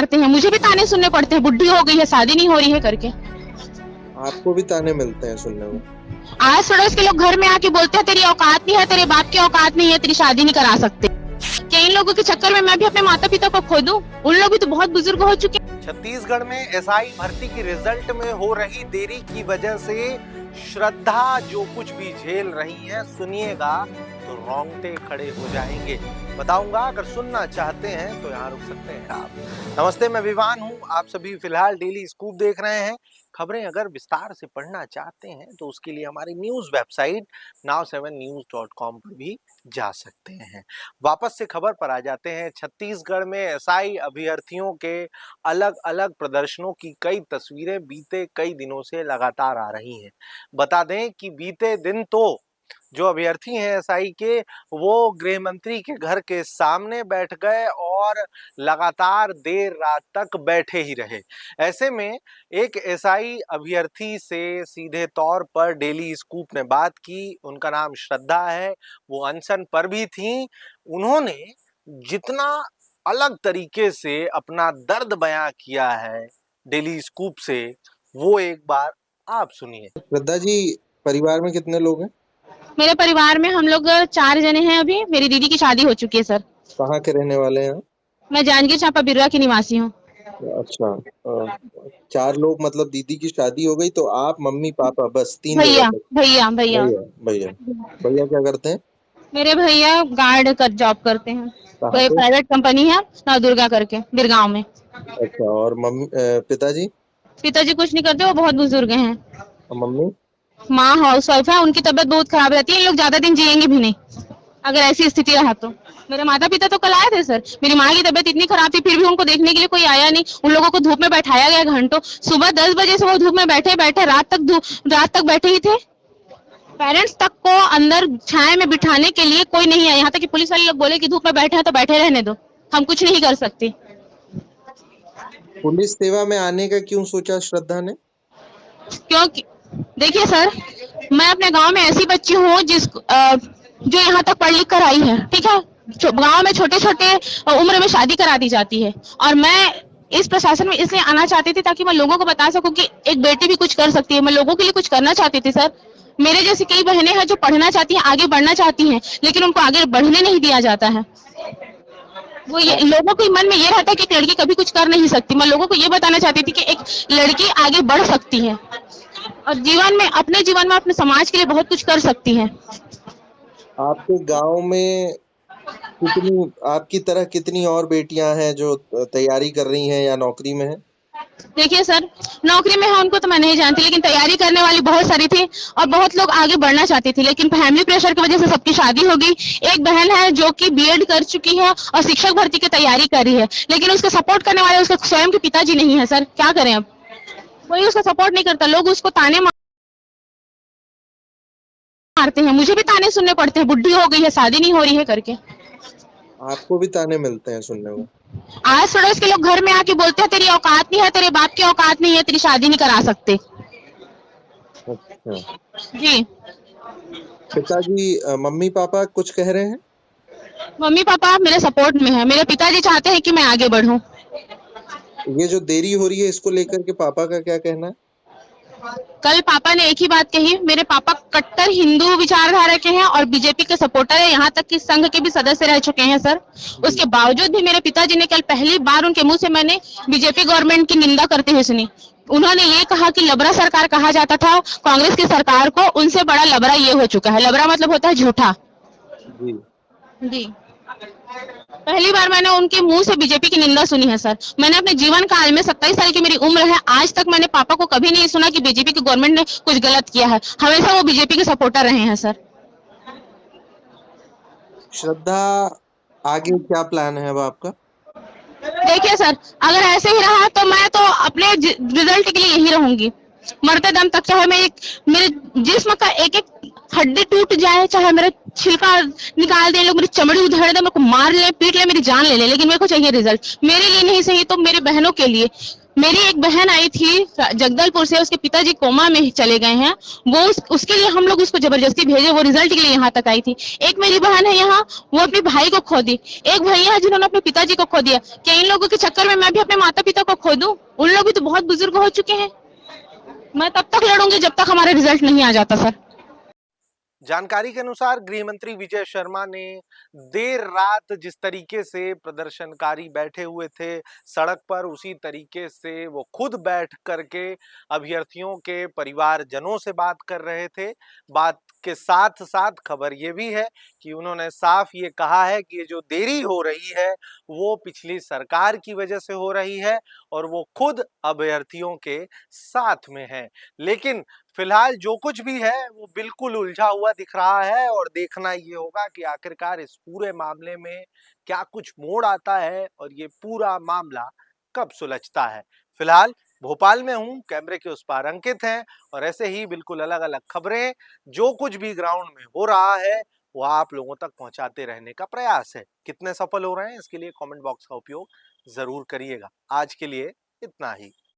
मारते हैं, मुझे भी ताने सुनने पड़ते हैं, बुढ़ी हो गई है, शादी नहीं हो रही है करके। आपको भी ताने मिलते हैं सुनने में? आस पड़ोस के लोग घर में आके बोलते हैं तेरी औकात नहीं है, तेरे बाप की औकात नहीं है, तेरी शादी नहीं करा सकते। क्या इन लोगों के चक्कर में मैं भी अपने माता पिता को खो दूं? उन लोग भी तो बहुत बुजुर्ग हो चुके हैं। छत्तीसगढ़ में एसआई भर्ती की रिजल्ट में हो रही देरी की वजह से श्रद्धा जो कुछ भी झेल रही है, सुनिएगा तो रोंगटे खड़े हो जाएंगे। बताऊंगा, अगर सुनना चाहते हैं तो यहाँ रुक सकते हैं आप। नमस्ते, मैं विवान हूँ, आप सभी फिलहाल डेली स्कूप देख रहे हैं। खबरें अगर विस्तार से पढ़ना चाहते हैं तो उसके लिए हमारी न्यूज वेबसाइट now7news.com पर भी जा सकते हैं। वापस से खबर पर आ जाते हैं। छत्तीसगढ़ में एसआई अभ्यर्थियों के अलग अलग प्रदर्शनों की कई तस्वीरें बीते कई दिनों से लगातार आ रही हैं। बता दें कि बीते दिन तो जो अभ्यर्थी हैं एसआई के, वो गृह मंत्री के घर के सामने बैठ गए और लगातार देर रात तक बैठे ही रहे। ऐसे में एक एसआई अभ्यर्थी से सीधे तौर पर डेली स्कूप ने बात की। उनका नाम श्रद्धा है, वो अनशन पर भी थी। उन्होंने जितना अलग तरीके से अपना दर्द बयां किया है डेली स्कूप से, वो एक बार आप सुनिए। श्रद्धा जी, परिवार में कितने लोग हैं? मेरे परिवार में हम लोग 4 जने हैं। अभी मेरी दीदी की शादी हो चुकी है सर। कहाँ के रहने वाले हैं? मैं जांजगीर चांपा बिर्रा की निवासी हूँ। अच्छा, 4 लोग, मतलब दीदी की शादी हो गई तो आप, मम्मी पापा, बस 3 भैया लोग? भैया भैया भैया भैया क्या करते हैं? मेरे भैया गार्ड का जॉब करते हैं, कोई पे? प्राइवेट कंपनी है नवदुर्गा करके, बिरगांव में। अच्छा, और मम्मी पिताजी? पिताजी कुछ नहीं करते, वो बहुत बुजुर्ग हैं। मम्मी? माँ हाउस वाइफ है, उनकी तबीयत बहुत खराब रहती है। इन लोग ज्यादा दिन जिएंगे भी नहीं अगर ऐसी स्थिति रहा तो। मेरे माता पिता तो कल आए थे सर। मेरी माँ की तबीयत इतनी खराब थी, फिर भी उनको देखने के लिए कोई आया नहीं। उन लोगों को धूप में बैठाया गया घंटों। सुबह 10 बजे से वो धूप में बैठे बैठे रात तक बैठे ही थे। पेरेंट्स तक को अंदर छाया में बिठाने के लिए कोई नहीं आया। यहाँ तक कि पुलिस वाले लोग बोले कि धूप में बैठे हैं तो बैठे रहने दो, हम कुछ नहीं कर सकते। पुलिस सेवा में आने का क्यों सोचा श्रद्धा ने? क्योंकि देखिए सर, मैं अपने गांव में ऐसी बच्ची हूँ जो यहाँ तक पढ़ लिख कर आई है, ठीक है। गांव में छोटे छोटे उम्र में शादी करा दी जाती है, और मैं इस प्रशासन में इसलिए आना चाहती थी ताकि मैं लोगों को बता सकूं कि एक बेटी भी कुछ कर सकती है। मैं लोगों के लिए कुछ करना चाहती थी सर। मेरे जैसी कई बहनें हैं जो पढ़ना चाहती हैं, आगे बढ़ना चाहती हैं, लेकिन उनको आगे बढ़ने नहीं दिया जाता है। वो लोगों के मन में ये रहता है कि एक लड़की कभी कुछ कर नहीं सकती। मैं लोगों को ये बताना चाहती थी कि एक लड़की आगे बढ़ सकती है और जीवन में, अपने जीवन में, अपने समाज के लिए बहुत कुछ कर सकती है। आपके गांव में कितनी, आपकी तरह कितनी और बेटियां हैं जो तैयारी कर रही हैं या नौकरी में हैं? देखिए सर, नौकरी में है उनको तो मैं नहीं जानती, लेकिन तैयारी करने वाली बहुत सारी थी और बहुत लोग आगे बढ़ना चाहती थी, लेकिन फैमिली प्रेशर की वजह से सबकी शादी हो गई। एक बहन है जो कि बीएड कर चुकी है और शिक्षक भर्ती की तैयारी कर रही है, लेकिन उसको सपोर्ट करने वाले उसके स्वयं के पिताजी नहीं है सर। क्या करें अब, कोई उसका सपोर्ट नहीं करता। लोग उसको ताने मारते हैं, मुझे भी ताने सुनने पड़ते हैं, बुढ़ी हो गई है, शादी नहीं हो रही है करके। आपको भी ताने मिलते हैं सुनने में? आस पड़ोस के लोग घर में आके बोलते हैं तेरी औकात नहीं है, तेरे बाप की औकात नहीं है, तेरी शादी नहीं करा सकते। अच्छा जी। पिताजी, मम्मी पापा कुछ कह रहे हैं? मम्मी पापा मेरे सपोर्ट में है। मेरे पिताजी चाहते हैं कि मैं आगे बढ़ूं। ये जो देरी हो रही है, इसको लेकर के पापा का क्या कहना है? कल पापा ने एक ही बात कही। मेरे पापा कट्टर हिंदू विचारधारा के हैं और बीजेपी के सपोर्टर है, यहाँ तक कि संघ के भी सदस्य रह चुके हैं सर। उसके बावजूद भी मेरे पिताजी ने कल पहली बार उनके मुंह से मैंने बीजेपी गवर्नमेंट की निंदा करते हुए सुनी। उन्होंने ये कहा कि लबरा सरकार कहा जाता था कांग्रेस की सरकार को, उनसे बड़ा लबरा ये हो चुका है। लबरा मतलब होता है झूठा। जी, पहली बार मैंने उनके मुंह से बीजेपी की निंदा सुनी है सर। मैंने अपने जीवन काल में 27 साल की मेरी उम्र है, आज तक मैंने पापा को कभी नहीं सुना कि बीजेपी की गवर्नमेंट ने कुछ गलत किया है। हमेशा वो बीजेपी के सपोर्टर रहे हैं सर। श्रद्धा, आगे क्या प्लान है अब आपका? देखिए सर, अगर ऐसे ही रहा तो मैं तो अपने रिजल्ट के लिए यही रहूंगी मरते दम तक। चाहे मैं मेरे जिस्म का एक एक हड्डी टूट जाए, चाहे मेरा छिलका निकाल दे, लोग मेरी चमड़ी उधेड़ दे, मेरे को मार ले, पीट ले, मेरी जान ले ले, लेकिन मेरे को चाहिए रिजल्ट। मेरे लिए नहीं सही तो मेरी बहनों के लिए। मेरी एक बहन आई थी जगदलपुर से, उसके पिताजी कोमा में ही चले गए हैं, वो उसके लिए हम लोग उसको जबरदस्ती भेजे, वो रिजल्ट के लिए यहाँ तक आई थी। एक मेरी बहन है यहाँ, वो अपने भाई को खो दी। एक भैया है जिन्होंने अपने पिताजी को खो दिया। क्या इन लोगों के चक्कर में मैं भी अपने माता पिता को खो दूं? उन लोग भी तो बहुत बुजुर्ग हो चुके हैं। मैं तब तक लड़ूंगी जब तक हमारा रिजल्ट नहीं आ जाता सर। जानकारी के अनुसार गृह मंत्री विजय शर्मा ने देर रात जिस तरीके से प्रदर्शनकारी बैठे हुए थे सड़क पर, उसी तरीके से वो खुद बैठ करके अभ्यर्थियों के परिवारजनों से बात कर रहे थे। बात के साथ साथ खबर ये भी है कि उन्होंने साफ ये कहा है कि ये जो देरी हो रही है वो पिछली सरकार की वजह से हो रही है और वो खुद अभ्यर्थियों के साथ में है। लेकिन फिलहाल जो कुछ भी है वो बिल्कुल उलझा हुआ दिख रहा है और देखना ये होगा कि आखिरकार इस पूरे मामले में क्या कुछ मोड़ आता है और ये पूरा मामला कब सुलझता है। फिलहाल भोपाल में हूं, कैमरे के उस पार अंकित हैं और ऐसे ही बिल्कुल अलग-अलग खबरें, जो कुछ भी ग्राउंड में हो रहा है वो आप लोगों तक पहुंचाते रहने का प्रयास है। कितने सफल हो रहे हैं इसके लिए कमेंट बॉक्स का उपयोग जरूर करिएगा। आज के लिए इतना ही।